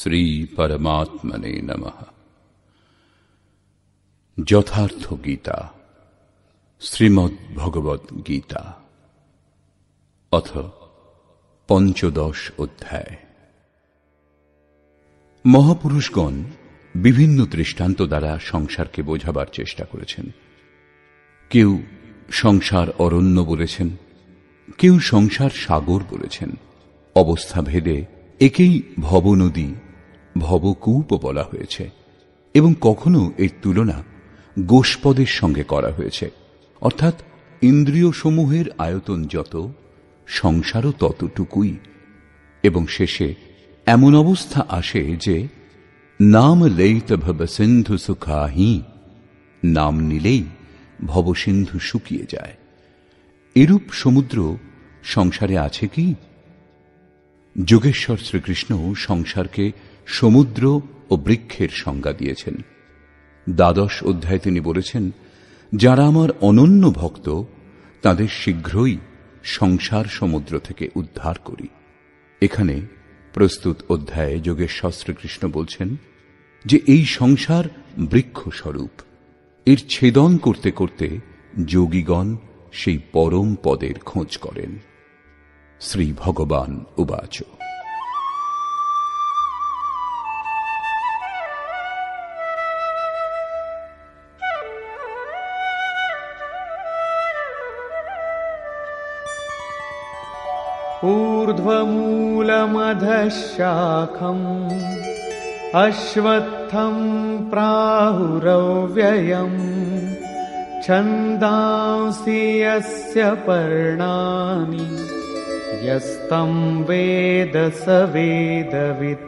শ্রী পরমাত্মনে নমঃ। যথার্থ গীতা, শ্রীমদ্ ভগবদ গীতা, অথ পঞ্চদশ অধ্যায়। মহাপুরুষগণ বিভিন্ন দৃষ্টান্ত দ্বারা সংসারকে বোঝাবার চেষ্টা করেছেন। কেউ সংসার অরণ্য বলেছেন, কেউ সংসার সাগর বলেছেন। অবস্থা ভেদে একেই ভবনদী, ভবকূপ বলা হয়েছে এবং কখনো এর তুলনা গোষ্পদের সঙ্গে করা হয়েছে, অর্থাৎ ইন্দ্রিয় সমূহের আয়তন যত, সংসারও ততটুকুই। এবং শেষে এমন অবস্থা আসে যে নাম লইত ভবসিন্ধু সুখাহি, নাম নিলেই ভবসিন্ধু শুকিয়ে যায়। এরূপ সমুদ্র সংসারে আছে কি? যোগেশ্বর শ্রীকৃষ্ণ সংসারকে সমুদ্র ও বৃক্ষের সংজ্ঞা দিয়েছেন। দ্বাদশ অধ্যায়ে তিনি বলেছেন, যারা আমার অনন্য ভক্ত তাদের শীঘ্রই সংসার সমুদ্র থেকে উদ্ধার করি। এখানে প্রস্তুত অধ্যায়ে যোগেশ্বর শ্রীকৃষ্ণ বলছেন যে এই সংসার বৃক্ষস্বরূপ। এর ছেদন করতে করতে যোগীগণ সেই পরম পদের খোঁজ করেন। শ্রী ভগবান উবাচ। ঊর্ধ্বমূলমধঃশাখম অশ্বত্থম প্রাহুরব্যয়ম ছন্দাংসি যস্য পর্ণানি যস্তম বেদ স বেদবিৎ।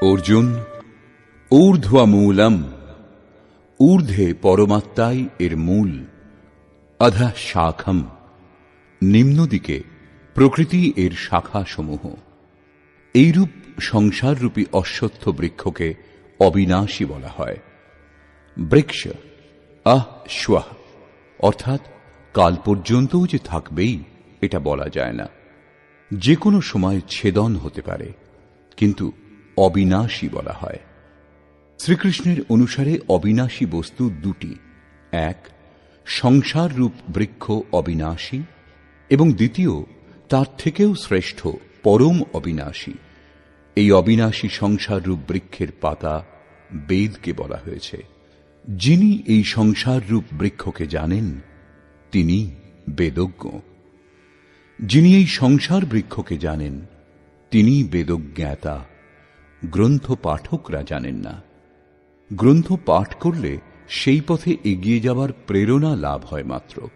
অর্জুন, ঊর্ধ্বমূলম, ঊর্ধ্বে পরমাত্মাই এর মূল, অধঃ শাখম, নিম্নদিকে প্রকৃতি এর শাখাসমূহ। এইরূপ সংসাররূপী অশ্বত্থ বৃক্ষকে অবিনাশী বলা হয়। বৃক্ষ আশ্বাহ, অর্থাৎ কাল পর্যন্তও যে থাকবেই এটা বলা যায় না। যে কোনো সময় ছেদন হতে পারে, কিন্তু অবিনাশী বলা হয়। শ্রীকৃষ্ণের অনুসারে অবিনাশী বস্তু দুটি, এক সংসার রূপ বৃক্ষ অবিনাশী, এবং দ্বিতীয় তার থেকেও শ্রেষ্ঠ পরম অবিনাশী। এই অবিনাশী সংসার রূপ বৃক্ষের পাতা বেদকে বলা হয়েছে। যিনি এই সংসার রূপ বৃক্ষকে জানেন তিনি বেদজ্ঞ। যিনি এই সংসার বৃক্ষকে জানেন তিনি বেদজ্ঞাতা। গ্রন্থ পাঠকরা জানেন না। গ্রন্থ পাঠ করলে সেই পথে এগিয়ে যাবার প্রেরণা লাভ হয় মাত্র।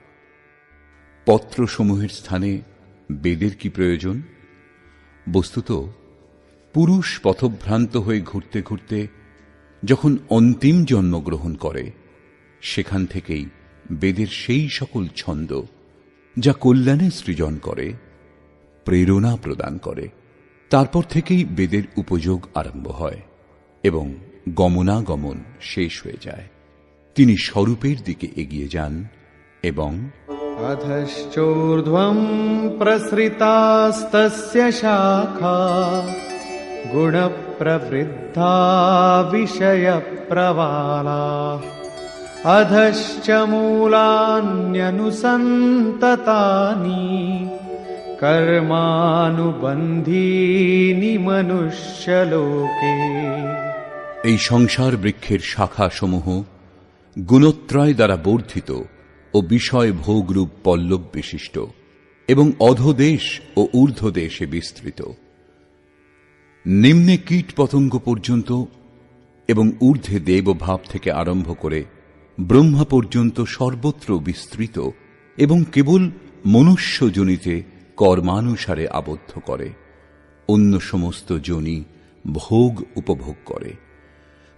পত্রসমূহের স্থানে বেদের কি প্রয়োজন? বস্তুত পুরুষ পথভ্রান্ত হয়ে ঘুরতে ঘুরতে যখন অন্তিম জন্মগ্রহণ করে, সেখান থেকেই বেদের সেই সকল ছন্দ যা কল্যাণে সৃজন করে, প্রেরণা প্রদান করে, তারপর থেকেই বেদের উপযোগ আরম্ভ হয় এবং গমনাগমন শেষ হয়ে যায়। তিনি স্বরূপের দিকে এগিয়ে যান এবং অধশ্চোর্ধ্বং প্রসৃতাস্তস্য শাখা গুণপ্রবৃদ্ধা বিষয়প্রবালাঃ অধশ্চ মূলান্যনুসন্ততানি কর্মানুবন্ধীনি মনুষ্যলোকে। এই সংসার বৃক্ষের শাখা সমূহ গুণত্রয় দ্বারা বর্ধিত ও বিষয় ভোগরূপ পল্লব বিশিষ্ট এবং অধোদেশ ও ঊর্ধ্বদেশে বিস্তৃত। নিম্নে কীট পতঙ্গ পর্যন্ত এবং ঊর্ধ্বে দেবভাব থেকে আরম্ভ করে ব্রহ্মা পর্যন্ত সর্বত্র বিস্তৃত এবং কেবল মনুষ্য যোনিতে কর্মানুসারে আবদ্ধ করে। অন্য সমস্ত যোনি ভোগ উপভোগ করে।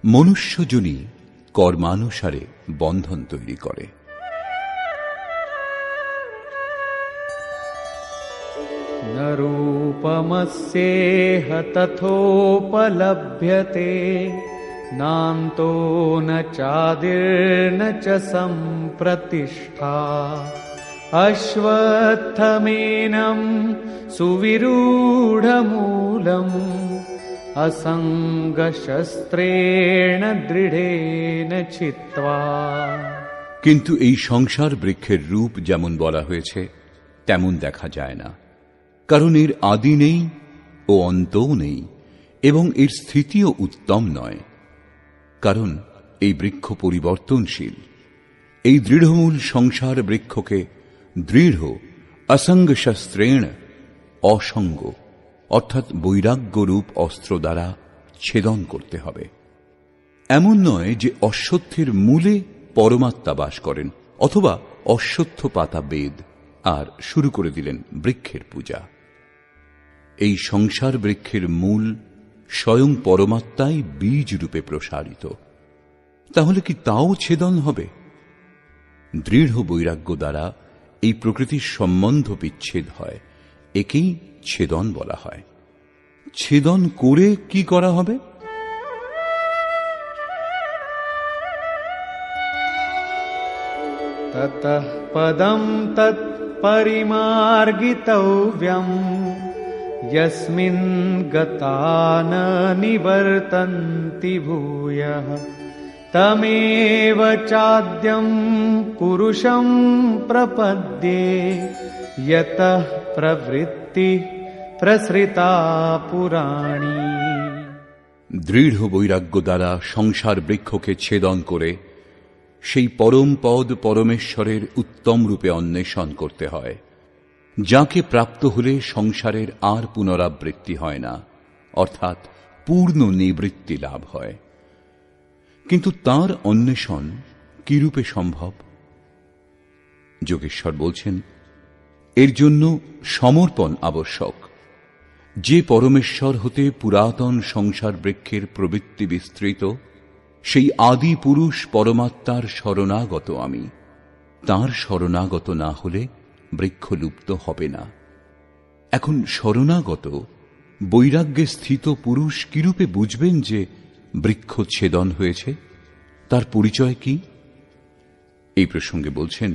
মনুষ্য যোনি কর্মানুসারে বন্ধন তৈরি করে। ন রূপমস্যেহ তথোপলভ্যতে নান্তো ন চাদির্ন চ সম্প্রতিষ্ঠা অশ্বত্থমেনম সুবিরূঢ়মূলম असङ्गशस्त्रेण दृढेन चित्वा। কিন্তু এই সংসার বৃক্ষের রূপ যেমন বলা হয়েছে তেমন দেখা যায় না, কারণ এর আদি নেই ও অন্তও নেই, এবং এর স্থিতিও উত্তম নয়, কারণ এই বৃক্ষ পরিবর্তনশীল। এই দৃঢ়মূল সংসার বৃক্ষকে দৃঢ় অসঙ্গ শস্ত্রেণ, অসঙ্গ অর্থাৎ বৈরাগ্যরূপ অস্ত্র দ্বারা ছেদন করতে হবে। এমন নয় যে অশ্বত্থের মূলে পরমাত্মা বাস করেন, অথবা অশ্বত্থ পাতা বেদ আর শুরু করে দিলেন বৃক্ষের পূজা। এই সংসার বৃক্ষের মূল স্বয়ং পরমাত্মাই বীজ রূপে প্রসারিত, তাহলে কি তাও ছেদন হবে? দৃঢ় বৈরাগ্য দ্বারা এই প্রকৃতির সম্বন্ধ বিচ্ছেদ হয়, একেই ছেদন বলা হয়। ছেদন করে কি করা হবে? ততঃ পদম তৎ পরিমার্গিতব্যম यस्मिन् गता न निवर्तन्ति भूयः तमेव चाद्यं पुरुषं प्रपद्ये यतः प्रवृत्ति प्रसृता पुराणी। দৃঢ় বৈরাগ্য দ্বারা সংসার বৃক্ষকে ছেদন করে সেই পরম পদ পরমেশ্বরের উত্তম রূপে অন্বেষণ করতে হয়, যাকে প্রাপ্ত হলে সংসারের আর পুনরাবৃত্তি হয় না, অর্থাৎ পূর্ণ নিবৃত্তি লাভ হয়। কিন্তু তার অন্বেষণ কিরূপে সম্ভব? যোগেশ্বর বলছেন, এর জন্য সমর্পণ আবশ্যক। যে পরমেশ্বর হতে পুরাতন সংসার বৃক্ষের প্রবৃত্তি বিস্তৃত, সেই আদি পুরুষ পরমাত্মার শরণাগত আমি। তাঁর শরণাগত না হলে বৃক্ষ লুপ্ত হবে না। এখন শরণাগত বৈরাগ্যে স্থিত পুরুষ কিরূপে বুঝবেন যে বৃক্ষ ছেদন হয়েছে? তার পরিচয় কি? এই প্রসঙ্গে বলছেন,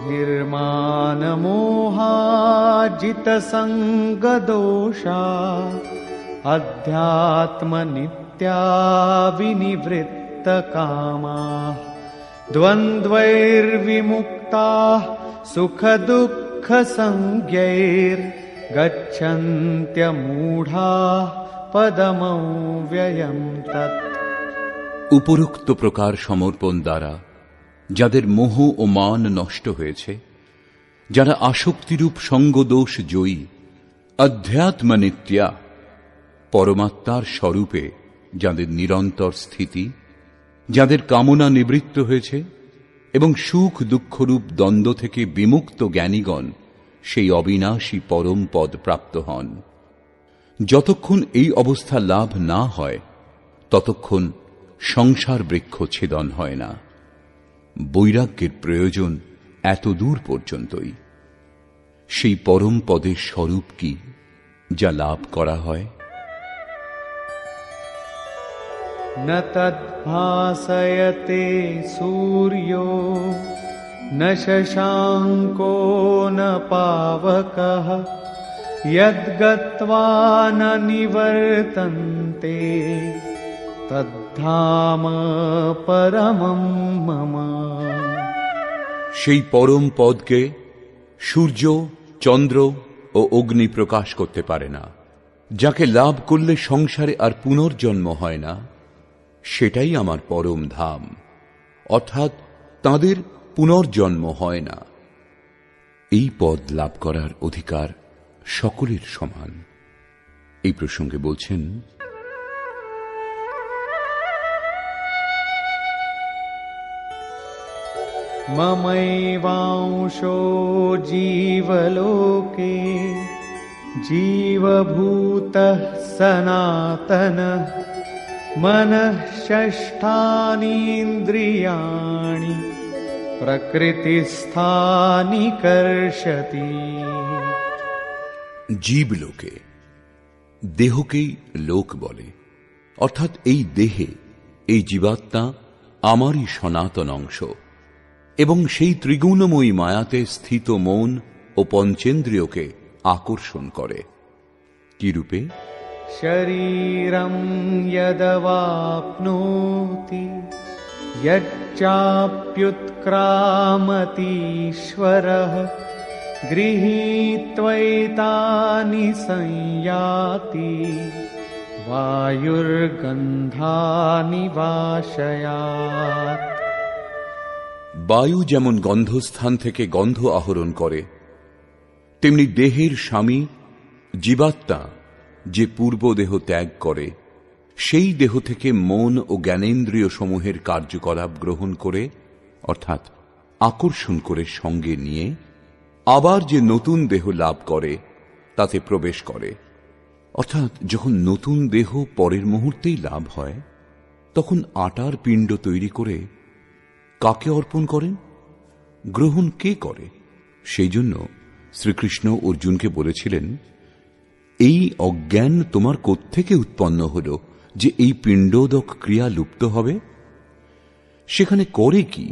নির্মাণ মোহাজিত সঙ্গ দোষা অধ্যাত্ম নিত্যা বিনিবৃত্ত কামা দ্বন্দ্বৈর্বিমুক্তাঃ সুখ দুঃখ সংজ্ঞৈর গচ্ছন্ত্যমূঢ়াঃ পদমব্যয়ম তৎ। উপরোক্ত প্রকার সমর্পণ দ্বারা যাদের মোহ ও মান নষ্ট হয়েছে, যারা আসক্তিরূপ সঙ্গদোষ জয়ী, অধ্যাত্ম নিত্যা পরমাত্মার স্বরূপে যাদের নিরন্তর স্থিতি, যাদের কামনা নিবৃত্ত হয়েছে এবং সুখ দুঃখরূপ দ্বন্দ্ব থেকে বিমুক্ত জ্ঞানীগণ সেই অবিনাশী পরম পদ প্রাপ্ত হন। যতক্ষণ এই অবস্থা লাভ না হয় ততক্ষণ সংসার বৃক্ষ ছেদন হয় না। বৈরাগ্যের প্রয়োজন এত দূর পর্যন্তই। সেই পরম পদের স্বরূপ কি যা লাভ করা হয়? ন তদ্ভাসয়তে সূর্যো ন শশাঙ্কো ন পাবকঃ যদ্গত্বা ন নিবর্তন্তে তদ্ধাম পরমম মম। সেই পরম পদকে সূর্য, চন্দ্র ও অগ্নি প্রকাশ করতে পারে না। যাকে লাভ করলে সংসারে আর পুনর্জন্ম হয় না, সেটাই আমার পরম ধাম, অর্থাৎ তাদের পুনর্জন্ম হয় না। এই পদ লাভ করার অধিকার সকলের সমান। এই প্রসঙ্গে বলছেন, মমৈবাংশো জীবলোকে জীবভূতঃ সনাতনঃ মনঃ ষষ্ঠানীন্দ্রিয়াণি প্রকৃতিস্থানি কর্ষতি। জীবলোকে দেহকেই লোক বলে, অর্থাৎ এই দেহে এই জীবাত্মা আমারই সনাতন অংশ এবং সেই ত্রিগুণময়ী মায়াতে স্থিত মন ও পঞ্চেন্দ্রিয়কে আকর্ষণ করে। কি রূপে? शरीरं यदवाप्नोति यच्चाप्युत्क्रामतीश्वरः गृहीत्वैतानि संयाति वायुर्गन्धानि वाशयात्। বায়ু যেমন গন্ধস্থান থেকে গন্ধ আহরণ করে, তেমনি দেহের স্বামী জীবাত্মা যে পূর্ব দেহ ত্যাগ করে, সেই দেহ থেকে মন ও জ্ঞানেন্দ্রিয় সমূহের কার্যকলাপ গ্রহণ করে, অর্থাৎ আকর্ষণ করে সঙ্গে নিয়ে আবার যে নতুন দেহ লাভ করে তাতে প্রবেশ করে। অর্থাৎ যখন নতুন দেহ পরের মুহূর্তেই লাভ হয়, তখন আটার পিণ্ড তৈরি করে কাকে অর্পণ করেন? গ্রহণ কে করে? সেই জন্য শ্রীকৃষ্ণ অর্জুনকে বলেছিলেন, এই অজ্ঞান তোমার কোত্থেকে উৎপন্ন হল যে এই পিণ্ডোদক ক্রিয়া লুপ্ত হবে? সেখানে করে কি?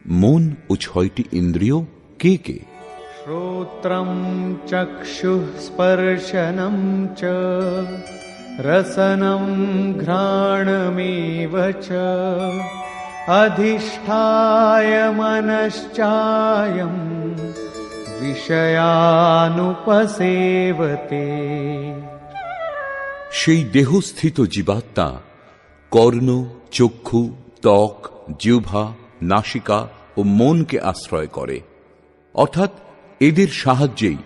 মন ও 6টি ইন্দ্রিয় কে কে? শ্রোত্রম চক্ষুঃ স্পর্শনম চ রসনম ঘ্রাণমেব চ অধিষ্ঠায় মনশ্চায়ম বিষয়ানুপসেবতে। সেই দেহস্থিত জীবাত্মা কর্ণ, চক্ষু, ত্বক, জিহ্বা, নাসিকা ও মনকে আশ্রয় করে, অর্থাৎ এদের সাহায্যেই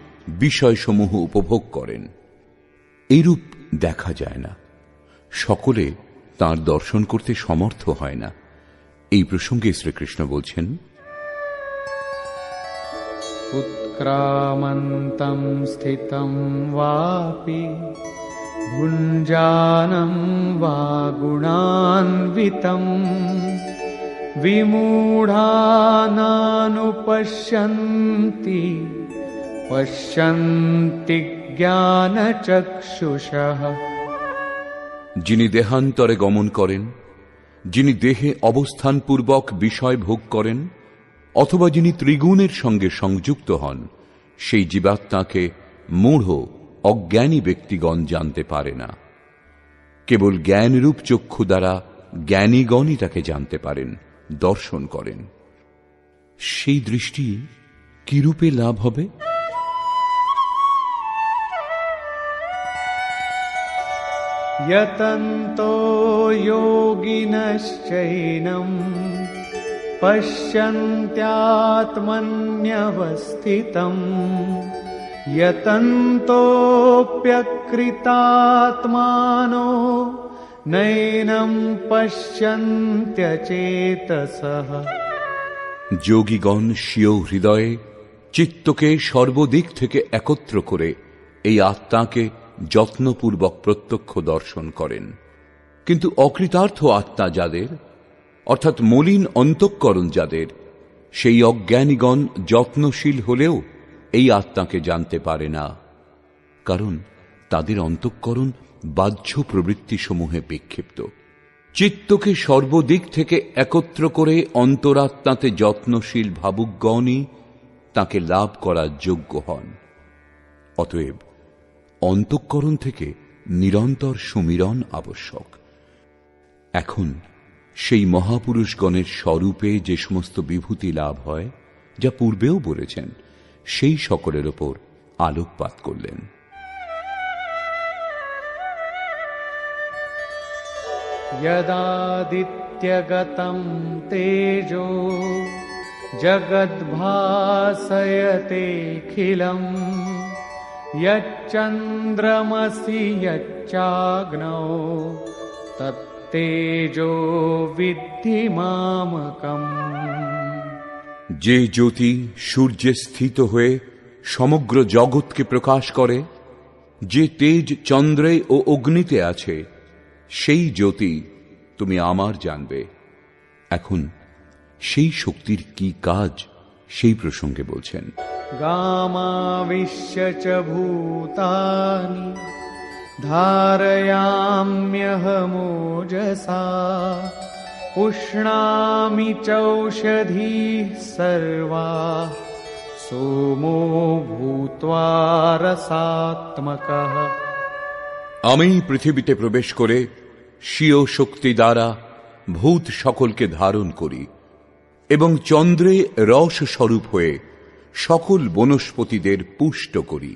বিষয়সমূহ উপভোগ করেন। এইরূপ দেখা যায় না, সকলে তাঁর দর্শন করতে সমর্থ হয় না। এই প্রসঙ্গে শ্রীকৃষ্ণ বলছেন, উৎক্রামন্তং স্থিতং বাপি ভুঞ্জানং বা গুণান্বিতং বিমূঢ়ানানুপশ্যন্তি পশ্যন্তি জ্ঞানচক্ষুষঃ। যিনি দেহান্তরে গমন করেন, যিনি দেহে অবস্থানপূর্বক বিষয় ভোগ করেন, অথবা যিনি ত্রিগুণের সঙ্গে সংযুক্ত হন, সেই জীবাত্মাকে মূঢ় অজ্ঞানী ব্যক্তিগণ জানতে পারে না। কেবল জ্ঞানরূপ চক্ষু দ্বারা জ্ঞানীগণই তাকে জানতে পারেন, দর্শন করেন। সেই দৃষ্টি কিরূপে লাভ হবে? यतन्तो योगिनश्चैनं पश्यन्त्यात्मन्यवस्थितं यतन्तोऽप्यकृतात्मानो नैनं पश्यन्त्यचेतसः। যোগীগণ স্বীয় হৃদয়ে চিত্তকে সর্বদিক থেকে একত্র করে এই আত্মাকে যত্নপূর্বক প্রত্যক্ষ দর্শন করেন। কিন্তু অকৃতার্থ আত্মা যাদের, অর্থাৎ মলিন অন্তঃকরণ যাদের, সেই অজ্ঞানীগণ যত্নশীল হলেও এই আত্মাকে জানতে পারে না, কারণ তাদের অন্তঃকরণ বাহ্য প্রবৃত্তিসমূহে বিক্ষিপ্ত। চিত্তকে সর্বদিক থেকে একত্র করে অন্তরাত্মাতে যত্নশীল ভাবুকগণই তাকে লাভ করার যোগ্য হন। অতএব অন্তঃকরণ থেকে নিরন্তর সুমিরন আবশ্যক। এখন সেই মহাপুরুষগণের স্বরূপে যে সমস্ত বিভূতি লাভ হয়, যা পূর্বেও বলেছেন, সেই সকলের ওপর আলোকপাত করলেন। यदादित्यगतं तेजो जगद्भासयतेऽखिलम् यच्चन्द्रमसि यच्चाग्नौ तत्तेजो विद्धि मामकम्। যে জ্যোতি সূর্যে স্থিত হয়ে সমগ্র জগৎকে প্রকাশ করে, যে তেজ চন্দ্রে ও অগ্নিতে আছে, সেই জ্যোতি তুমি আমার জানবে। এখন সেই শক্তির কি কাজ, সেই প্রসঙ্গে বলছেন, গামাবিশ্য চ ভূতানি ধারয়াম্যহমোজসা পুষ্ণামি চৌষধীঃ সর্বাঃ সোমো ভূত্বা রসাত্মকঃ। আমি পৃথিবীতে প্রবেশ করে স্বীয় শক্তি দ্বারা ভূত সকলকে ধারণ করি এবং চন্দ্রে রস স্বরূপ হয়ে সকল বনস্পতিদের পুষ্ট করি।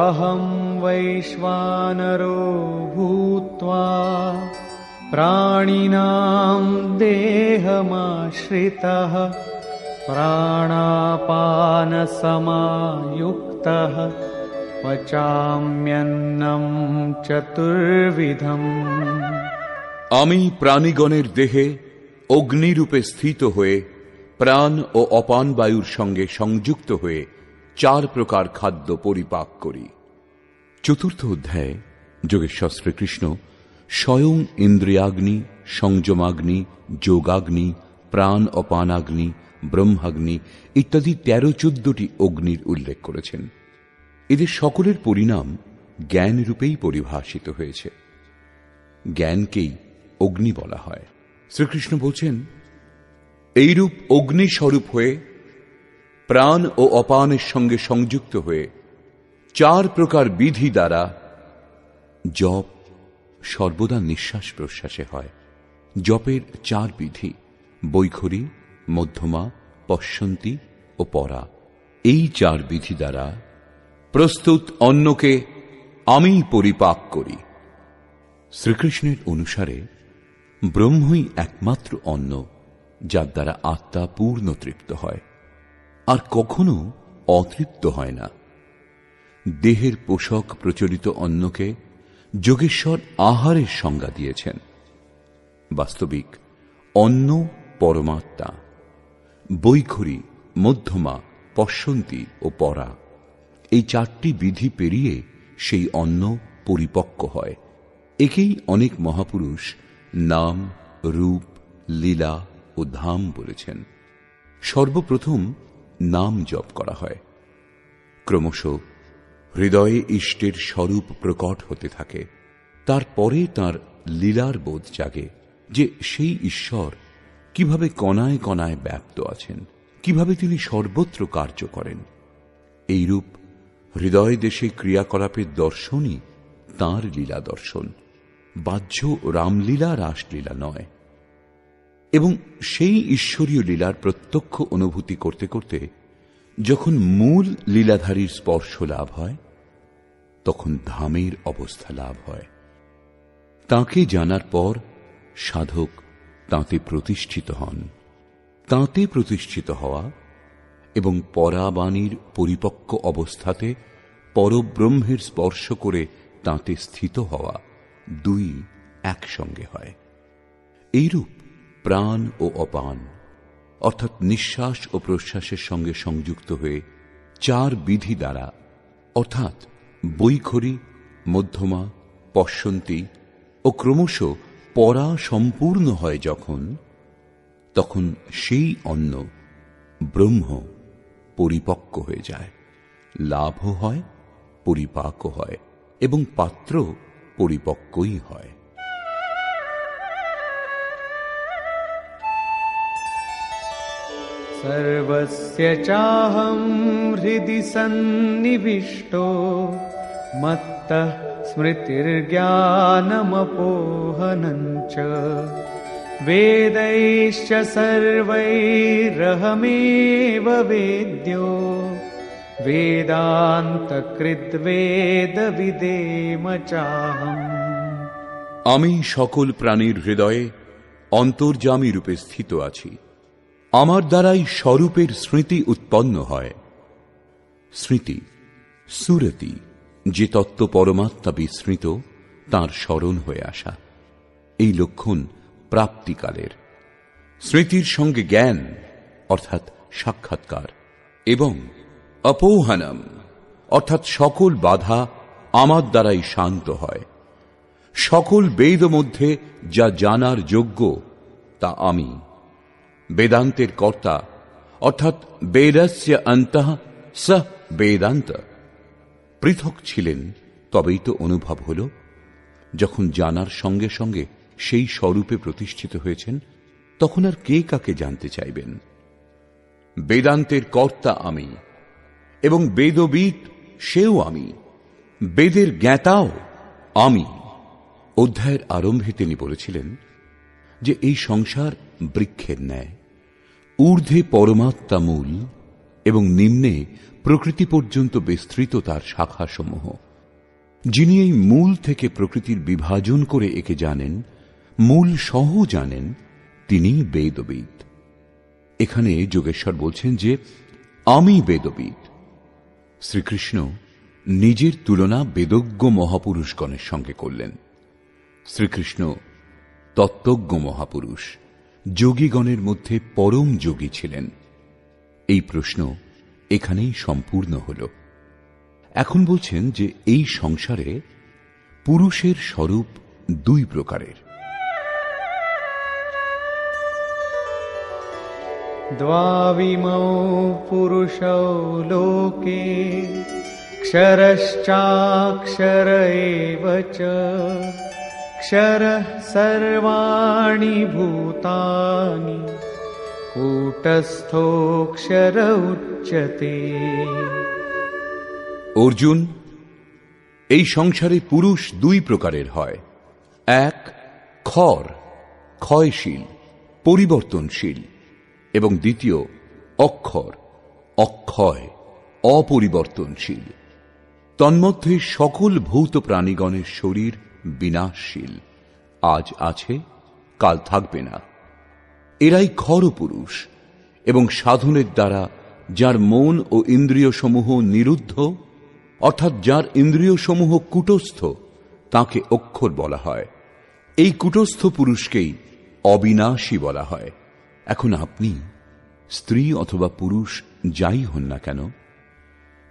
अहं वैश्वानरो भूत्वा प्राणिनां देहमाश्रितः प्राणापानसमायुक्तः पचाम्यन्नं चतुर्विधम्। আমি প্রাণীগণের দেহে অগ্নিরূপে স্থিত হয়ে প্রাণ ও অপান বায়ুর সঙ্গে সংযুক্ত হয়ে 4 প্রকার খাদ্য পরিপাক করি। চতুর্থ অধ্যায়ে যোগেশ্বর শ্রীকৃষ্ণ স্বয়ং ইন্দ্রিয়াগ্নি, সংযমাগ্নি, যোগাগ্নি, প্রাণ অপানাগ্নি, ব্রহ্মাগ্নি ইত্যাদি 13-14টি অগ্নির উল্লেখ করেছেন। এদের সকলের পরিণাম জ্ঞান রূপেই পরিভাষিত হয়েছে। জ্ঞানকেই অগ্নি বলা হয়। শ্রীকৃষ্ণ বলছেন, এইরূপ অগ্নিস্বরূপ হয়ে প্রাণ ও অপানের সঙ্গে সংযুক্ত হয়ে 4 প্রকার বিধি দ্বারা জপ সর্বদা নিঃশ্বাস প্রশ্বাসে হয়। জপের 4 বিধি বৈখরী, মধ্যমা, পশ্যন্তী ও পরা। এই 4 বিধি দ্বারা প্রস্তুত অন্নকে আমি পরিপাক করি। শ্রীকৃষ্ণের অনুসারে ব্রহ্মই একমাত্র অন্ন যার দ্বারা আত্মা পূর্ণ তৃপ্ত হয়, আর কখনো অতৃপ্ত হয় না। দেহের পোষক প্রচলিত অন্নকে যোগেশ্বর আহারের সংজ্ঞা দিয়েছেন। বাস্তবিক অন্ন পরমাত্মা। বৈখরী, মধ্যমা, পশ্যন্তী ও পরা এই 4টি বিধি পেরিয়ে সেই অন্ন পরিপক্ক হয়। একেই অনেক মহাপুরুষ নাম, রূপ, লীলা ও ধাম বলেছেন। সর্বপ্রথম নাম জপ করা হয়। ক্রমশ হৃদয়ে ইষ্টের স্বরূপ প্রকট হতে থাকে। তারপরে তার লীলার বোধ জাগে যে সেই ঈশ্বর কিভাবে কণায় কণায় ব্যাপ্ত আছেন, কিভাবে তিনি সর্বত্র কার্য করেন। এইরূপ হৃদয় দেশে ক্রিয়াকলাপের দর্শনই তাঁর লীলা দর্শন, বাহ্য রামলীলা রাসলীলা নয়। এবং সেই ঈশ্বরীয় লীলার প্রত্যক্ষ অনুভূতি করতে করতে যখন মূল লীলাধারীর স্পর্শ লাভ হয়, তখন ধামের অবস্থা লাভ হয়। তাঁকে জানার পর সাধক তাঁতে প্রতিষ্ঠিত হন। তাঁতে প্রতিষ্ঠিত হওয়া এবং পরাবাণীর পরিপক্ক অবস্থাতে পরব্রহ্মের স্পর্শ করে তাঁতে স্থিত হওয়া, 2 একসঙ্গে হয়। এইরূপ প্রাণ ও অপান অর্থাৎ নিঃশ্বাস ও প্রশ্বাসের সঙ্গে সংযুক্ত হয়ে 4 বিধি দ্বারা অর্থাৎ বৈখরী, মধ্যমা, পশ্যন্তী ও ক্রমশ পরা সম্পূর্ণ হয় যখন, তখন সেই অন্ন ব্রহ্ম পরিপক্ক হয়ে যায়, লাভও হয়, পরিপাকও হয় এবং পাত্র পরিপক্কই হয়। सर्वस्य चाहं हृदि सन्निविष्टो मत्तः स्मृतिर्ज्ञानमपोहनं च वेदैश्च सर्वैरहमेव वेद्यो वेदान्तकृद्वेदविदेम चाहम्। আমি সকল প্রাণীর হৃদয়ে অন্তর্যামী রূপে স্থিত আছি। আমার দ্বারাই স্বরূপের স্মৃতি উৎপন্ন হয়। স্মৃতি সুরতি, যে তত্ত্ব পরমাত্মা বিস্মৃত তাঁর স্মরণ হয়ে আসা, এই লক্ষণ প্রাপ্তিকালের। স্মৃতির সঙ্গে জ্ঞান অর্থাৎ সাক্ষাৎকার এবং অপৌহানম অর্থাৎ সকল বাধা আমার দ্বারাই শান্ত হয়। সকল বেদ মধ্যে যা জানার যোগ্য তা আমি। বেদান্তের কর্তা অর্থাৎ বেদস্য অন্তঃ স বেদান্ত পৃথক ছিলেন, তবেই তো অনুভব হল। যখন জানার সঙ্গে সঙ্গে সেই স্বরূপে প্রতিষ্ঠিত হয়েছেন, তখন আর কে কাকে জানতে চাইবেন? বেদান্তের কর্তা আমি এবং বেদবিদ সেও আমি, বেদের জ্ঞাতাও আমি। অধ্যায়ের আরম্ভে তিনি বলেছিলেন যে এই সংসার বৃক্ষের ন্যায়, ঊর্ধ্বে পরমাত্মা মূল এবং নিম্নে প্রকৃতি পর্যন্ত বিস্তৃত তার শাখাসমূহ। যিনি এই মূল থেকে প্রকৃতির বিভাজন করে একে জানেন, মূল সহ জানেন, তিনিই বেদবিদ। এখানে যোগেশ্বর বলছেন যে আমি বেদবিদ। শ্রীকৃষ্ণ নিজের তুলনা বেদজ্ঞ মহাপুরুষগণের সঙ্গে করলেন। শ্রীকৃষ্ণ তত্ত্বজ্ঞ মহাপুরুষ, যোগীগণের মধ্যে পরম যোগী ছিলেন। এই প্রশ্ন এখানেই সম্পূর্ণ হল। এখন বলছেন যে এই সংসারে পুরুষের স্বরূপ দুই প্রকারের। দ্বাবিমৌ পুরুষৌ লোকে ক্ষরশ্চাক্ষর এব চ ক্ষরঃ সর্বাণি ভূতানি কূটস্থোক্ষর উচ্যতে। অর্জুন, এই সংসারে পুরুষ দুই প্রকারের হয়। এক ক্ষর, ক্ষয়শীল, পরিবর্তনশীল, এবং দ্বিতীয় অক্ষর, অক্ষয়, অপরিবর্তনশীল। তন্মধ্যে সকল ভৌত প্রাণীগণের শরীর বিনাশশীল, আজ আছে কাল থাকবে না। এরাই ক্ষর পুরুষ, এবং সাধনের দ্বারা যার মন ও ইন্দ্রিয় সমূহ নিরুদ্ধ, অর্থাৎ যার ইন্দ্রিয় সমূহ কূটস্থ, তাকে অক্ষর বলা হয়। এই কূটস্থ পুরুষকেই অবিনাশী বলা হয়। এখন আপনি স্ত্রী অথবা পুরুষ যাই হন না কেন,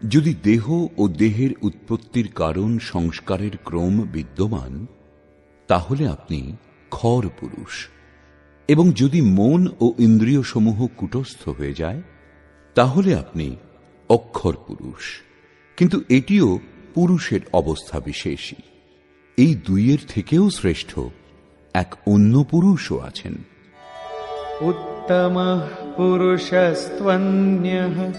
যদি দেহ ও দেহের উৎপত্তির কারণ সংস্কারের ক্রম বিদ্যমান, তাহলে আপনি ক্ষর পুরুষ। এবং যদি মন ও ইন্দ্রিয় সমূহ কূটস্থ হয়ে যায়, তাহলে আপনি অক্ষর পুরুষ। কিন্তু এটিও পুরুষের অবস্থা বিশেষই। এই দুইয়ের থেকেও শ্রেষ্ঠ এক অন্য পুরুষও আছেন। উত্তমঃ পুরুষস্ত্বন্যঃ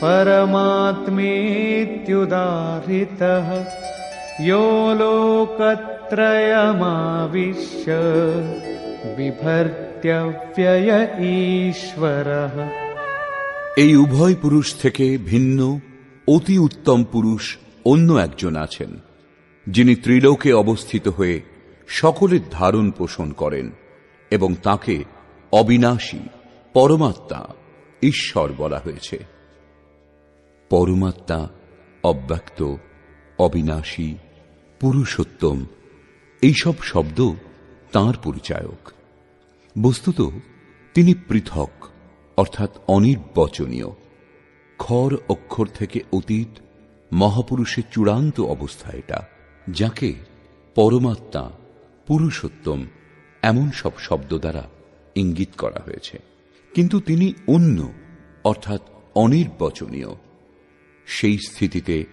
পরমাত্মেত্যুদাহৃতঃ यो লোকত্রয়মাবিশ্য বিভর্ত্যব্যয় ঈশ্বরঃ। এই উভয় পুরুষ থেকে ভিন্ন অতি উত্তম পুরুষ অন্য একজন আছেন, যিনি ত্রিলোকে অবস্থিত হয়ে সকলের ধারণ পোষণ করেন, এবং তাকে অবিনাশী, পরমাত্মা, ঈশ্বর বলা হয়েছে। পরমাত্মা অব্যক্ত, অবিনাশী, পুরুষোত্তম, এইসব শব্দ তাঁর পরিচায়ক। বস্তুত তিনি পৃথক, অর্থাৎ অনির্বচনীয়। ক্ষর অক্ষর থেকে অতীত মহাপুরুষের চূড়ান্ত অবস্থা এটা, যাকে পরমাত্মা, পুরুষোত্তম এমন সব শব্দ দ্বারা ইঙ্গিত করা হয়েছে। কিন্তু তিনি অন্য, অর্থাৎ অনির্বচনীয়। সেই স্থিতিতে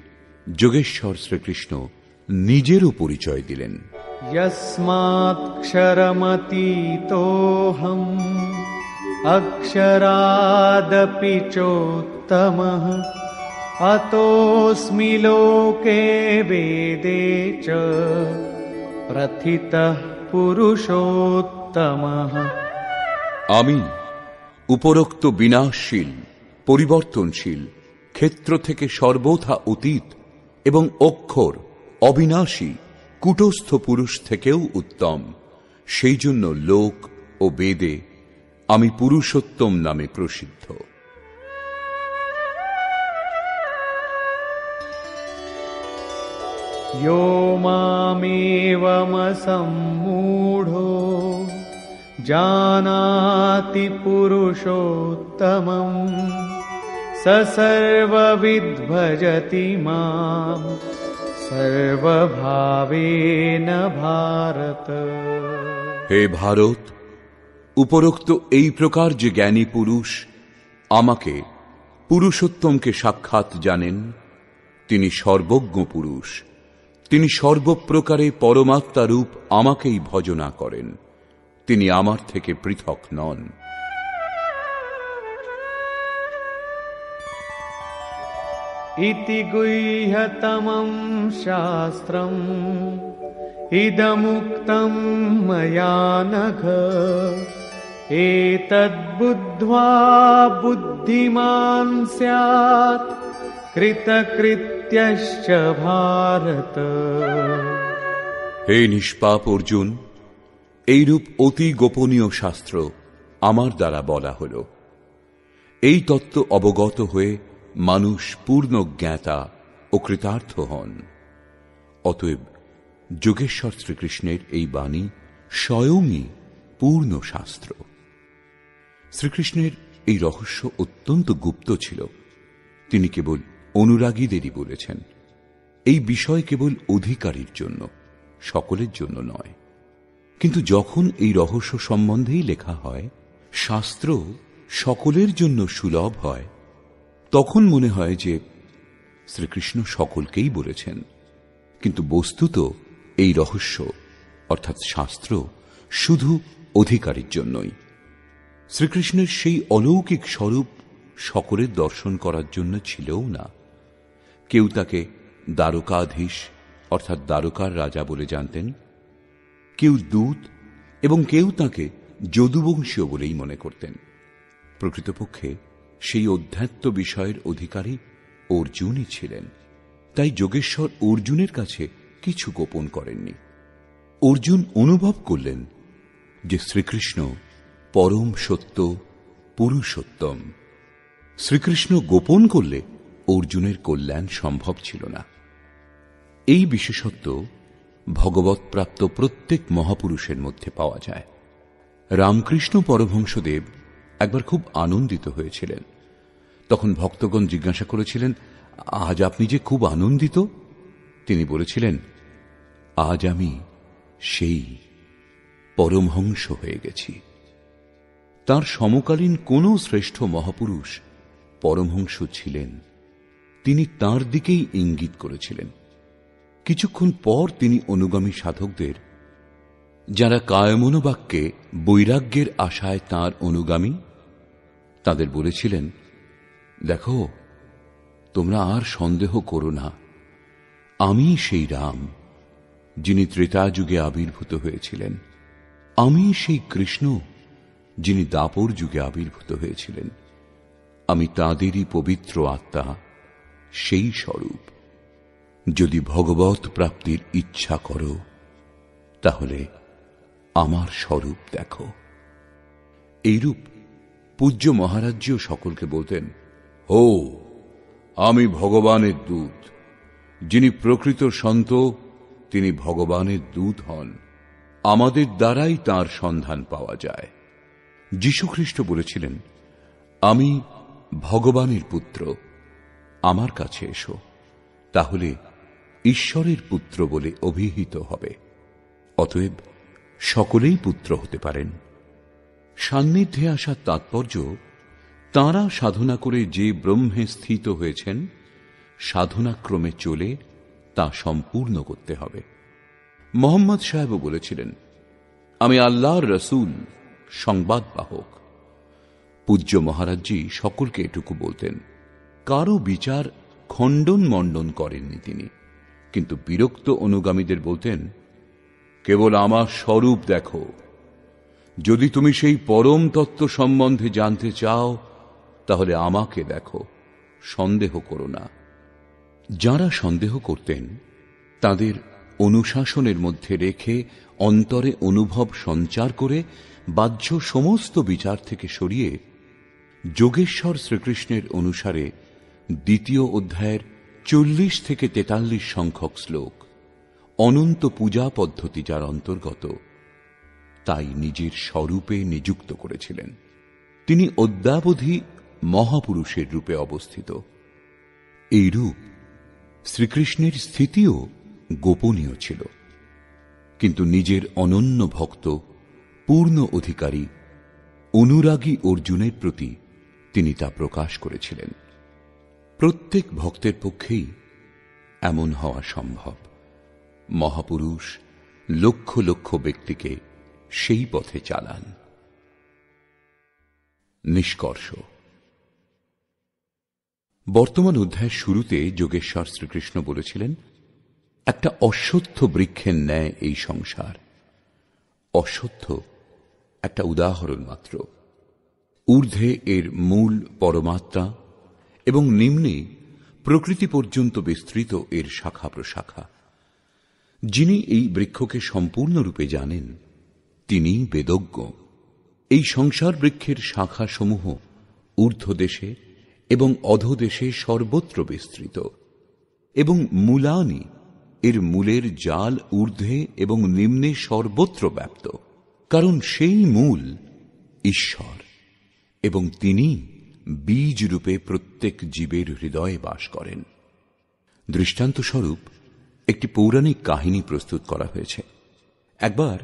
যোগেশ্বর শ্রীকৃষ্ণ নিজেরও পরিচয় দিলেন। यस्मात्क्षरमतीतोऽहम् अक्षरादपि चोत्तमः अतोऽस्मि लोके वेदे च प्रथितः पुरुषोत्तमः। আমি উপরোক্ত বিনাশশীল, পরিবর্তনশীল, ক্ষেত্র থেকে সর্বথা অতীত এবং অক্ষর, অবিনাশী, কূটস্থ পুরুষ থেকেও উত্তম। সেই জন্য লোক ও বেদে আমি পুরুষোত্তম নামে প্রসিদ্ধ। यो मामेवमसम्मूढो जानाति पुरुषोत्तमम् स सर्वविद् भजति माम् सर्वभावेन भारत। হে ভারত, উপরোক্ত এই প্রকার যে জ্ঞানী পুরুষ আমাকে, পুরুষোত্তমকে সাক্ষাৎ জানেন, তিনি সর্বজ্ঞ পুরুষ। তিনি সর্বপ্রকারে পরমাত্মারূপ আমাকেই ভজনা করেন। তিনি আমার থেকে পৃথক নন। यो इति गुह्यतमं शास्त्रम् इदमुक्तं मया नघ एतद्बुद्ध्वा बुद्धिमान् स्यात् कृतकृत्यश्च भारत। হে নিষ্পাপ অর্জুন, এইরূপ অতি গোপনীয় শাস্ত্র আমার দ্বারা বলা হল। এই তত্ত্ব অবগত হয়ে মানুষ পূর্ণ জ্ঞাতা ও কৃতার্থ হন। অতএব যোগেশ্বর শ্রীকৃষ্ণের এই বাণী স্বয়ংই পূর্ণ শাস্ত্র। শ্রীকৃষ্ণের এই রহস্য অত্যন্ত গুপ্ত ছিল। তিনি কেবল অনুরাগীদেরই বলেছেন। এই বিষয় কেবল অধিকারীর জন্য, সকলের জন্য নয়। কিন্তু যখন এই রহস্য সম্বন্ধেই লেখা হয়, শাস্ত্র সকলের জন্য সুলভ হয়, তখন মনে হয় যে শ্রীকৃষ্ণ সকলকেই বলেছেন। কিন্তু বস্তুত এই রহস্য অর্থাৎ শাস্ত্র শুধু অধিকারীর জন্যই। শ্রীকৃষ্ণের সেই অলৌকিক স্বরূপ সকলের দর্শন করার জন্য ছিলও না। কেউ তাকে দ্বারকাধীশ অর্থাৎ দ্বারকার রাজা বলে জানতেন, কেউ দূত এবং কেউ তাকে যদুবংশীয় বলেই মনে করতেন। প্রকৃতপক্ষে সেই অধ্যাত্ম বিষয়ের অধিকারী অর্জুনই ছিলেন। তাই যোগেশ্বর অর্জুনের কাছে কিছু গোপন করেননি। অর্জুন অনুভব করলেন যে শ্রীকৃষ্ণ পরম সত্য, পুরুষোত্তম। শ্রীকৃষ্ণ গোপন করলে অর্জুনের কল্যাণ সম্ভব ছিল না। এই বিশেষত্ব ভগবৎপ্রাপ্ত প্রত্যেক মহাপুরুষের মধ্যে পাওয়া যায়। রামকৃষ্ণ পরমহংসদেব একবার খুব আনন্দিত হয়েছিলেন। তখন ভক্তগণ জিজ্ঞাসা করেছিলেন, আজ আপনি যে খুব আনন্দিত? তিনি বলেছিলেন, আজ আমি সেই পরমহংস হয়ে গেছি। তার সমকালীন কোন শ্রেষ্ঠ মহাপুরুষ পরমহংস ছিলেন, তিনি তার দিকেই ইঙ্গিত করেছিলেন। কিছুক্ষণ পর তিনি অনুগামী সাধকদের, যারা কায়মনোবাক্যে বৈরাগ্যের আশায় তাঁর অনুগামী, তাদের বলেছিলেন, দেখো, তোমরা আর সন্দেহ করো না, আমি সেই রাম যিনি ত্রেতাযুগে আবির্ভূত হয়েছিলেন। আমি সেই কৃষ্ণ যিনি দাপর যুগে আবির্ভূত হয়েছিলেন। আমি তাঁদেরই পবিত্র আত্মা, সেই স্বরূপ। যদি ভগবৎ প্রাপ্তির ইচ্ছা করো, তাহলে আমার স্বরূপ দেখো। এইরূপ পূজ্য মহারাজজিও সকলকে বলতেন, হো, আমি ভগবানের দূত। যিনি প্রকৃত সন্ত, তিনি ভগবানের দূত হন। আমাদের দ্বারাই তাঁর সন্ধান পাওয়া যায়। যীশুখ্রিস্ট বলেছিলেন, আমি ভগবানের পুত্র, আমার কাছে এসো, তাহলে ঈশ্বরের পুত্র বলে অভিহিত হবে। অতএব সকলেই পুত্র হতে পারেন। সান্নিধ্যে আসার তাৎপর্য, তাঁরা সাধনা করে যে ব্রহ্মে স্থিত হয়েছেন, সাধনাক্রমে চলে তা সম্পূর্ণ করতে হবে। মোহাম্মদ সাহেবও বলেছিলেন, আমি আল্লাহর রসুল, সংবাদবাহক। পূজ্য মহারাজজি সকলকে এটুকু বলতেন। কারো বিচার খণ্ডন মণ্ডন করেননি তিনি, কিন্তু বিরক্ত অনুগামীদের বলতেন, কেবল আমার স্বরূপ দেখো। যদি তুমি সেই পরম তত্ত্ব সম্বন্ধে জানতে চাও, তাহলে আমাকে দেখো, সন্দেহ করো না। যারা সন্দেহ করতেন, তাদের অনুশাসনের মধ্যে রেখে অন্তরে অনুভব সঞ্চার করে বাহ্য সমস্ত বিচার থেকে সরিয়ে যোগেশ্বর শ্রীকৃষ্ণের অনুসারে দ্বিতীয় অধ্যায়ের 40 থেকে 43 সংখ্যক শ্লোক, অনন্ত পূজা পদ্ধতি যার অন্তর্গত, তাই নিজের স্বরূপে নিযুক্ত করেছিলেন। তিনি অদ্যাবধি মহাপুরুষের রূপে অবস্থিত। এই রূপ শ্রীকৃষ্ণের স্থিতিও গোপনীয় ছিল, কিন্তু নিজের অনন্য ভক্ত, পূর্ণ অধিকারী, অনুরাগী অর্জুনের প্রতি তিনি তা প্রকাশ করেছিলেন। প্রত্যেক ভক্তের পক্ষেই এমন হওয়া সম্ভব। মহাপুরুষ লক্ষ লক্ষ ব্যক্তিকে সেই পথে চালান। নিষ্কর্ষ, বর্তমান অধ্যায়ের শুরুতে যোগেশ্বর শ্রীকৃষ্ণ বলেছিলেন, একটা অশ্বত্থ বৃক্ষের ন্যায় এই সংসার। অশ্বত্থ একটা উদাহরণ মাত্র। ঊর্ধ্বে এর মূল পরমাত্মা এবং নিম্নে প্রকৃতি পর্যন্ত বিস্তৃত এর শাখা প্রশাখা। যিনি এই বৃক্ষকে সম্পূর্ণরূপে জানেন তিনি বেদজ্ঞ। এই সংসার বৃক্ষের শাখাসমূহ ঊর্ধ্বদেশে এবং অধোদেশে সর্বত্র বিস্তৃত, এবং মূলানি এর মূলের জাল ঊর্ধ্বে এবং নিম্নে সর্বত্র ব্যাপ্ত, কারণ সেই মূল ঈশ্বর এবং তিনি বীজ রূপে প্রত্যেক জীবের হৃদয়ে বাস করেন। দৃষ্টান্তস্বরূপ একটি পৌরাণিক কাহিনী প্রস্তুত করা হয়েছে। একবার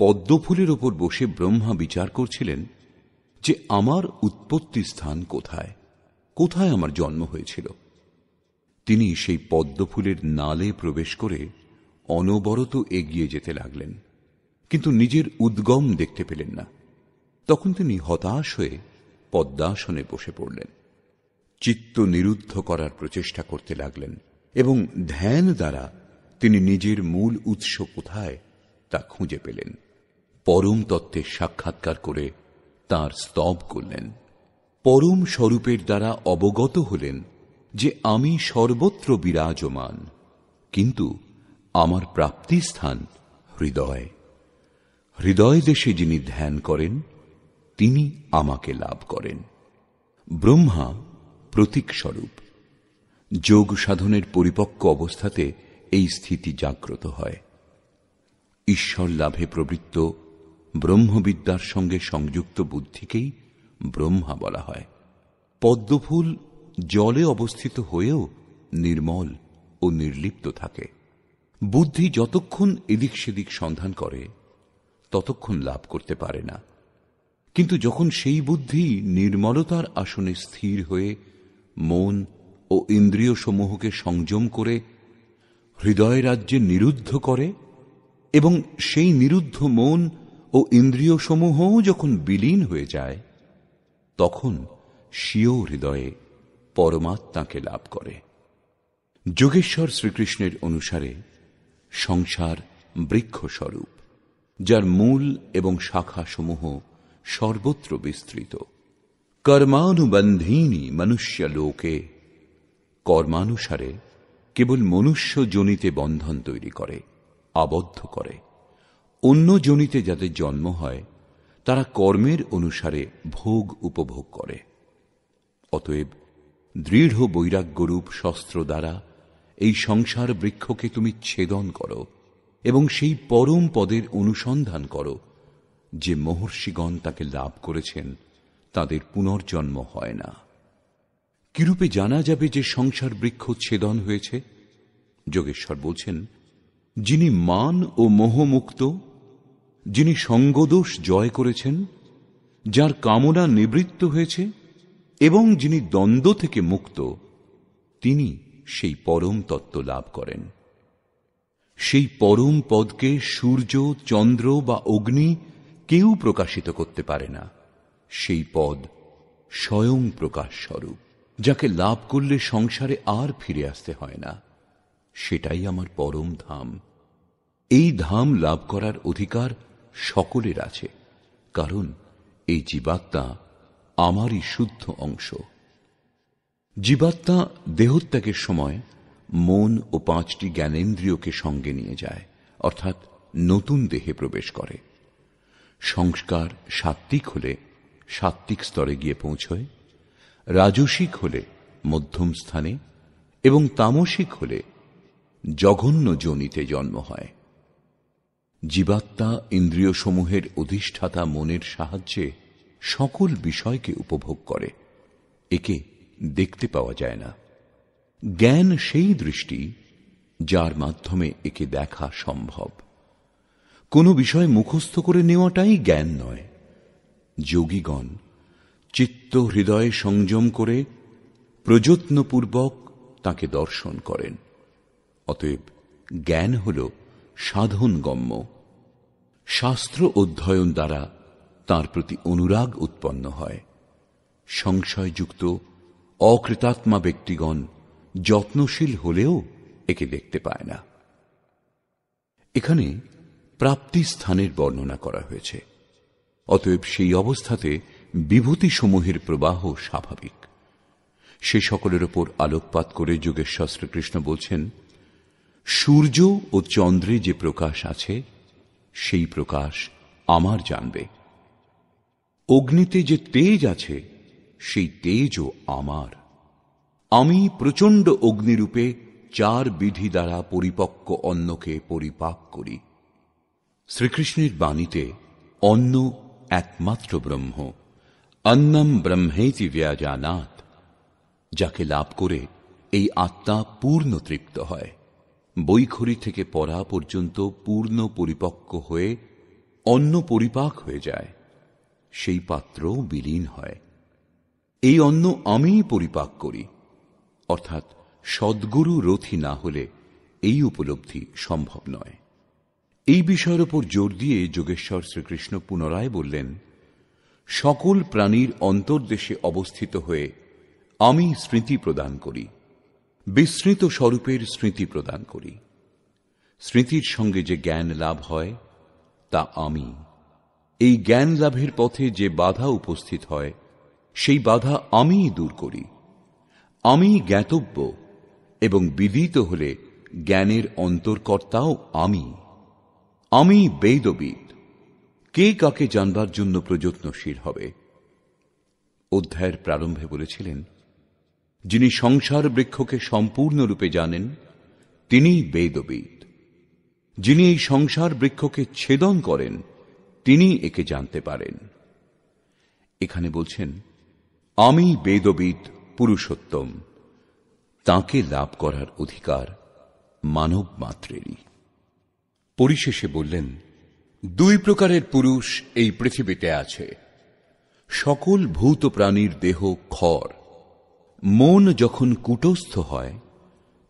পদ্মফুলের ওপর বসে ব্রহ্মা বিচার করছিলেন যে আমার উৎপত্তি স্থান কোথায়, কোথায় আমার জন্ম হয়েছিল। তিনি সেই পদ্মফুলের নালে প্রবেশ করে অনবরত এগিয়ে যেতে লাগলেন, কিন্তু নিজের উদ্গম দেখতে পেলেন না। তখন তিনি হতাশ হয়ে পদ্মাসনে বসে পড়লেন। চিত্ত নিরুদ্ধ করার প্রচেষ্টা করতে লাগলেন এবং ধ্যান দ্বারা তিনি নিজের মূল উৎস কোথায় তা খুঁজে পেলেন। পরম তত্ত্বের সাক্ষাৎকার করে তাঁর স্তব করলেন। পরম স্বরূপের দ্বারা অবগত হলেন যে আমি সর্বত্র বিরাজমান, কিন্তু আমার প্রাপ্তিস্থান হৃদয়। হৃদয় দেশে যিনি ধ্যান করেন তিনি আমাকে লাভ করেন। ব্রহ্মা প্রতীক স্বরূপ। যোগ সাধনের পরিপক্ক অবস্থাতে এই স্থিতি জাগ্রত হয়। ঈশ্বর লাভে প্রবৃত্ত ব্রহ্মবিদ্যার সঙ্গে সংযুক্ত বুদ্ধিকেই ব্রহ্মা বলা হয়। পদ্মফুল জলে অবস্থিত হয়েও নির্মল ও নির্লিপ্ত থাকে। বুদ্ধি যতক্ষণ এদিক সেদিক সন্ধান করে ততক্ষণ লাভ করতে পারে না, কিন্তু যখন সেই বুদ্ধি নির্মলতার আসনে স্থির হয়ে মন ও ইন্দ্রিয় সমূহকে সংযম করে হৃদয় রাজ্যে নিরুদ্ধ করে এবং সেই নিরুদ্ধ মন ও ইন্দ্রিয় সমূহও যখন বিলীন হয়ে যায়, তখন স্বীয় হৃদয়ে পরমাত্মাকে লাভ করে। যোগেশ্বর শ্রীকৃষ্ণের অনুসারে সংসার বৃক্ষস্বরূপ, যার মূল এবং শাখাসমূহ সর্বত্র বিস্তৃত। কর্মানুবন্ধীনি মনুষ্য লোকে, কর্মানুসারে কেবল মনুষ্য যোনিতে বন্ধন তৈরি করে, আবদ্ধ করে। অন্য যোনিতে যাদের জন্ম হয় তারা কর্মের অনুসারে ভোগ উপভোগ করে। অতএব দৃঢ় বৈরাগ্যরূপ শস্ত্র দ্বারা এই সংসার বৃক্ষকে তুমি ছেদন করো এবং সেই পরম পদের অনুসন্ধান করো যে মহর্ষিগণ তাকে লাভ করেছেন, তাদের পুনর্জন্ম হয় না। কিরূপে জানা যাবে যে সংসার বৃক্ষ ছেদন হয়েছে? যোগেশ্বর বলছেন, যিনি মান ও মোহমুক্ত, যিনি সঙ্গদোষ জয় করেছেন, যার কামনা নিবৃত্ত হয়েছে এবং যিনি দ্বন্দ্ব থেকে মুক্ত, তিনি সেই পরম তত্ত্ব লাভ করেন। সেই পরম পদকে সূর্য, চন্দ্র বা অগ্নি কেউ প্রকাশিত করতে পারে না। সেই পদ স্বয়ং প্রকাশ স্বরূপ, যাকে লাভ করলে সংসারে আর ফিরে আসতে হয় না। সেটাই আমার পরম ধাম। এই ধাম লাভ করার অধিকার সকলের আছে, কারণ এই জীবাত্মা আমারই শুদ্ধ অংশ। জীবাত্মা দেহত্যাগের সময় মন ও 5টি জ্ঞানেন্দ্রিয়কে সঙ্গে নিয়ে যায়, অর্থাৎ নতুন দেহে প্রবেশ করে। সংস্কার সাত্ত্বিক হলে সাত্ত্বিক স্তরে গিয়ে পৌঁছয়, রাজসিক হলে মধ্যম স্থানে এবং তামসিক হলে জঘন্য যোনিতে জন্ম হয়। জীবাত্মা ইন্দ্রিয়সমূহের অধিষ্ঠাতা মনের সাহায্যে সকল বিষয়কে উপভোগ করে। একে দেখতে পাওয়া যায় না। জ্ঞান সেই দৃষ্টি যার মাধ্যমে একে দেখা সম্ভব। কোনো বিষয় মুখস্থ করে নেওয়াটাই জ্ঞান নয়। যোগীগণ চিত্ত হৃদয়ে সংযম করে প্রযত্নপূর্বক তাকে দর্শন করেন। অতএব জ্ঞান হল সাধনগম্য। শাস্ত্র অধ্যয়ন দ্বারা তার প্রতি অনুরাগ উৎপন্ন হয়। সংশয়যুক্ত অকৃতাত্মা ব্যক্তিগণ যত্নশীল হলেও একে দেখতে পায় না। এখানে প্রাপ্তি স্থানের বর্ণনা করা হয়েছে। অতএব সেই অবস্থাতে বিভূতিসমূহের প্রবাহ স্বাভাবিক। সে সকলের ওপর আলোকপাত করে যোগেশ্বর শ্রীকৃষ্ণ বলছেন, সূর্য ও চন্দ্রে যে প্রকাশ আছে সেই প্রকাশ আমার জানবে। অগ্নিতে যে তেজ আছে সেই তেজও আমার। আমি প্রচণ্ড অগ্নিরূপে 4 বিধি দ্বারা পরিপক্ক অন্নকে পরিপাক করি। শ্রীকৃষ্ণের বাণীতে অন্ন একমাত্র ব্রহ্ম, অন্নম ব্রহ্মেতি ব্যজানাৎ, যাকে লাভ করে এই আত্মা পূর্ণ তৃপ্ত হয়। বৈখরি থেকে পরা পর্যন্ত পূর্ণ পরিপক্ক হয়ে অন্ন পরিপাক হয়ে যায়, সেই পাত্র বিলীন হয়। এই অন্ন আমিই পরিপাক করি, অর্থাৎ সদ্গুরু রথী না হলে এই উপলব্ধি সম্ভব নয়। এই বিষয়ের উপর জোর দিয়ে যোগেশ্বর শ্রীকৃষ্ণ পুনরায় বললেন, সকল প্রাণীর অন্তর্দেশে অবস্থিত হয়ে আমি স্মৃতি প্রদান করি, বিস্মৃত স্বরূপের স্মৃতি প্রদান করি। স্মৃতির সঙ্গে যে জ্ঞান লাভ হয় তা আমি। এই জ্ঞান লাভের পথে যে বাধা উপস্থিত হয় সেই বাধা আমিই দূর করি। আমি জ্ঞাতব্য এবং বিদিত হলে জ্ঞানের অন্তর্কর্তাও আমি। আমি বেদবিদ। কে কাকে জানবার জন্য প্রযত্নশীল হবে? অধ্যায়ের প্রারম্ভে বলেছিলেন, যিনি সংসার বৃক্ষকে সম্পূর্ণরূপে জানেন তিনিই বেদবিদ। যিনি এই সংসার বৃক্ষকে ছেদন করেন তিনি একে জানতে পারেন। এখানে বলছেন, আমি বেদবিদ পুরুষোত্তম, তাঁকে লাভ করার অধিকার মানব মাত্রেরই। পরিশেষে বললেন, 2 প্রকারের পুরুষ এই পৃথিবীতে আছে। সকল ভূত প্রাণীর দেহ খড়। মন যখন কুটস্থ হয়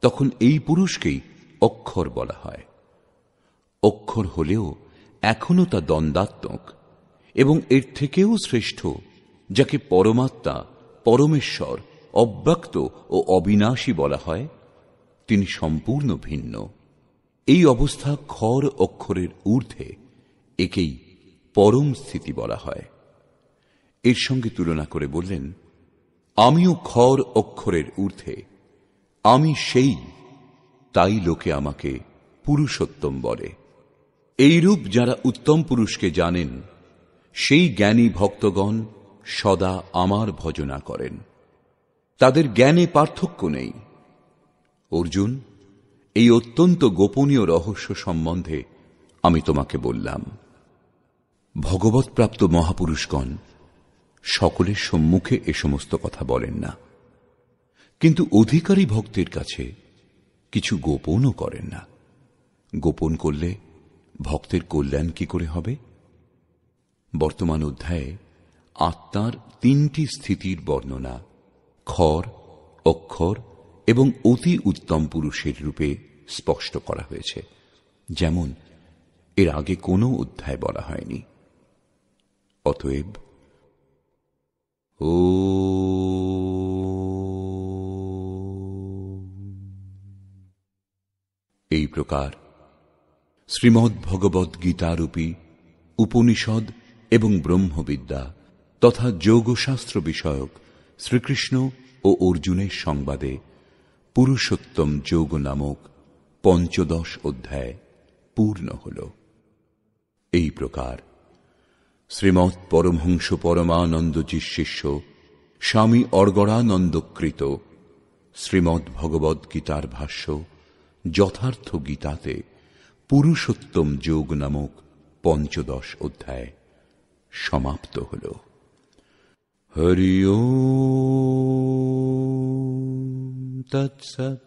তখন এই পুরুষকেই অক্ষর বলা হয়। অক্ষর হলেও এখনো তা দ্বন্দ্বাত্মক এবং এর থেকেও শ্রেষ্ঠ, যাকে পরমাত্মা, পরমেশ্বর, অব্যক্ত ও অবিনাশী বলা হয়, তিনি সম্পূর্ণ ভিন্ন। এই অবস্থা খর অক্ষরের ঊর্ধ্বে, একেই পরম স্থিতি বলা হয়। এর সঙ্গে তুলনা করে বললেন, আমিও খর অক্ষরের ঊর্ধ্বে, আমি সেই, তাই লোকে আমাকে পুরুষোত্তম বলে। এইরূপ যারা উত্তম পুরুষকে জানেন সেই জ্ঞানী ভক্তগণ সদা আমার ভজনা করেন। তাদের জ্ঞানে পার্থক্য নেই। অর্জুন, এই অত্যন্ত গোপনীয় রহস্য সম্বন্ধে আমি তোমাকে বললাম। ভগবৎপ্রাপ্ত মহাপুরুষগণ সকলের সম্মুখে এ সমস্ত কথা বলেন না, কিন্তু অধিকারী ভক্তের কাছে কিছু গোপনও করেন না। গোপন করলে ভক্তের কল্যাণ কি করে হবে? বর্তমান অধ্যায়ে আত্মার 3টি স্থিতির বর্ণনা খর, অক্ষর এবং অতি উত্তম পুরুষের রূপে স্পষ্ট করা হয়েছে, যেমন এর আগে কোনো অধ্যায় বলা হয়নি। অতএব এই প্রকার শ্রীমদ্ ভগবদ্ গীতারূপী উপনিষদ এবং ব্রহ্মবিদ্যা তথা যোগশাস্ত্র বিষয়ক শ্রীকৃষ্ণ ও অর্জুনের সংবাদে পুরুষোত্তম যোগ নামক 15 অধ্যায় পূর্ণ হল। এই প্রকার শ্রীমৎ পরমহংস পরমানন্দজির শিষ্য স্বামী অর্গড়ানন্দকৃত শ্রীমদ্ ভগবদ্ গীতার ভাষ্য যথার্থ গীতাতে পুরুষোত্তম যোগ নামক 15 অধ্যায় সমাপ্ত হল। হরি ওম তৎসৎ।